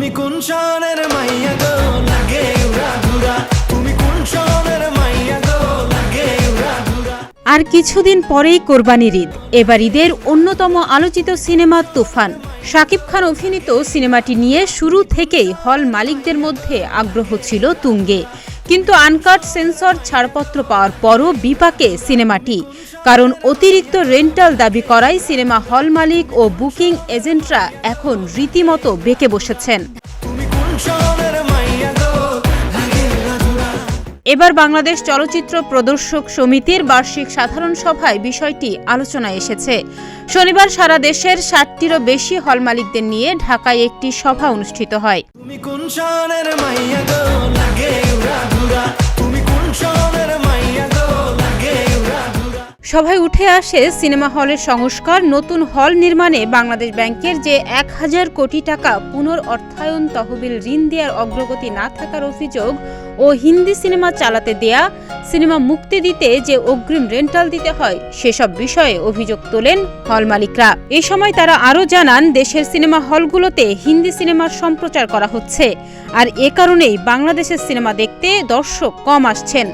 তুমি কোন শহরের মাইয়া গো লাগে উড়াধুরা, তুমি কোন শহরের মাইয়া গো লাগে উড়াধুরা। আর কিছুদিন পরেই কোরবানির ঈদ। এবার ঈদের অন্যতম আলোচিত সিনেমা তুফান। শাকিব খান অভিনীত সিনেমাটি নিয়ে শুরু থেকেই হল মালিকদের মধ্যে আগ্রহ ছিল তুঙ্গে, কিন্তু আনকাট সেন্সর ছাড়পত্র পাওয়ার পরও বিপাকে সিনেমাটি, কারণ অতিরিক্ত রেন্টাল দাবি করায় সিনেমা হল মালিক ও বুকিং এজেন্টরা এখন রীতিমতো বেঁকে বসেছেন। এবার বাংলাদেশ চলচ্চিত্র প্রদর্শক সমিতির বার্ষিক সাধারণ সভায় বিষয়টি আলোচনায় এসেছে। শনিবার সারা দেশের ৬০টিরও বেশি হল মালিকদের নিয়ে ঢাকায় একটি সভা অনুষ্ঠিত হয়। সভায় উঠে আসে সিনেমা হলের সংস্কার, নতুন হল নির্মাণে বাংলাদেশ ব্যাংকের যে ১,০০০ কোটি টাকা পুনর্অর্থায়ন তহবিল ঋণ দেওয়ার অগ্রগতি না থাকার অভিযোগ ও হিন্দি সিনেমা চালাতে দেয়া, সিনেমা মুক্তি দিতে যে অগ্রিম রেন্টাল দিতে হয় সেসব বিষয়ে অভিযোগ তোলেন হল মালিকরা। এই সময় তারা আরও জানান, দেশের সিনেমা হলগুলোতে হিন্দি সিনেমার সম্প্রচার করা হচ্ছে, আর এ কারণেই বাংলাদেশের সিনেমা দেখতে দর্শক কম আসছেন।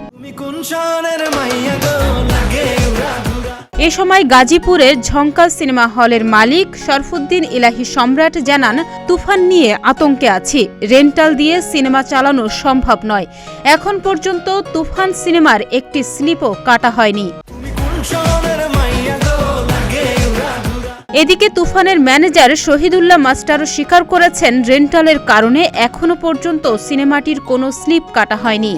এ সময় গাজীপুরের ঝংকার সিনেমা হলের মালিক শরফুদ্দিন ইলাহি সম্রাট জানান, তুফান নিয়ে আতঙ্কে আছি, রেন্টাল দিয়ে সিনেমা চালানো সম্ভব নয়। এখন পর্যন্ত তুফান সিনেমার একটি স্লিপও কাটা হয়নি। এদিকে তুফানের ম্যানেজার শহীদুল্লাহ মাস্টারও স্বীকার করেছেন, রেন্টালের কারণে এখনো পর্যন্ত সিনেমাটির কোনো স্লিপ কাটা হয়নি।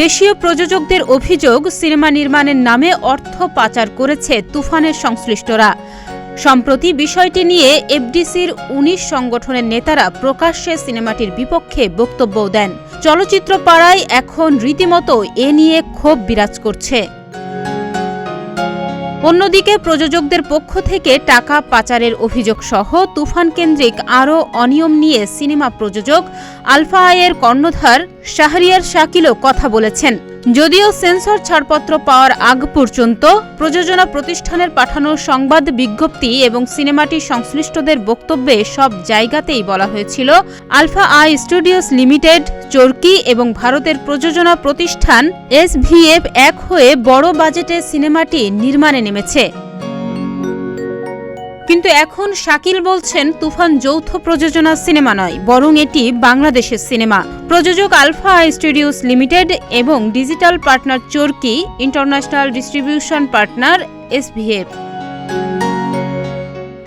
দেশীয় প্রযোজকদের অভিযোগ, সিনেমা নির্মাণের নামে অর্থ পাচার করেছে তুফানের সংশ্লিষ্টরা। সম্প্রতি বিষয়টি নিয়ে এফডিসির ১৯ সংগঠনের নেতারা প্রকাশ্যে সিনেমাটির বিপক্ষে বক্তব্যও দেন। চলচ্চিত্র পাড়ায় এখন রীতিমতো এ নিয়ে ক্ষোভ বিরাজ করছে। অন্যদিকে প্রযোজকদের পক্ষ থেকে টাকা পাচারের অভিযোগ সহ তুফান কেন্দ্রিক আরও অনিয়ম নিয়ে সিনেমা প্রযোজক আলফা আইয়ের কর্ণধার শাহরিয়ার শাকিলও কথা বলেছেন। যদিও সেন্সর ছাড়পত্র পাওয়ার আগ পর্যন্ত প্রযোজনা প্রতিষ্ঠানের পাঠানো সংবাদ বিজ্ঞপ্তি এবং সিনেমাটির সংশ্লিষ্টদের বক্তব্যে সব জায়গাতেই বলা হয়েছিল, আলফা আই স্টুডিওস লিমিটেড, চরকি এবং ভারতের প্রযোজনা প্রতিষ্ঠান SVF এক হয়ে বড় বাজেটে সিনেমাটি নির্মাণে নেমেছে। কিন্তু এখন শাকিল বলছেন, তুফান যৌথ প্রযোজনা সিনেমা নয়, বরং এটি বাংলাদেশের সিনেমা। প্রযোজক আলফা আই স্টুডিওস লিমিটেড এবং ডিজিটাল পার্টনার চরকি, ইন্টারন্যাশনাল ডিস্ট্রিবিউশন পার্টনার SVF।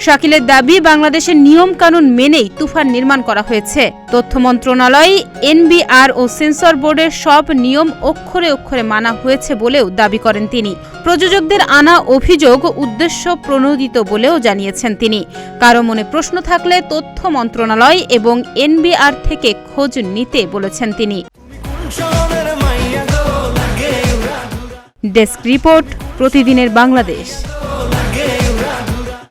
শাকিলের দাবি, বাংলাদেশের নিয়ম কানুন মেনেই তুফান নির্মাণ করা হয়েছে। তথ্য মন্ত্রণালয়, NBR ও সেন্সর বোর্ডের সব নিয়ম অক্ষরে অক্ষরে মানা হয়েছে বলেও দাবি করেন তিনি। প্রযোজকদের আনা অভিযোগ উদ্দেশ্য প্রণোদিত বলেও জানিয়েছেন তিনি। কারো মনে প্রশ্ন থাকলে তথ্য মন্ত্রণালয় এবং NBR থেকে খোঁজ নিতে বলেছেন তিনি। ডেস্ক রিপোর্ট, প্রতিদিনের বাংলাদেশ।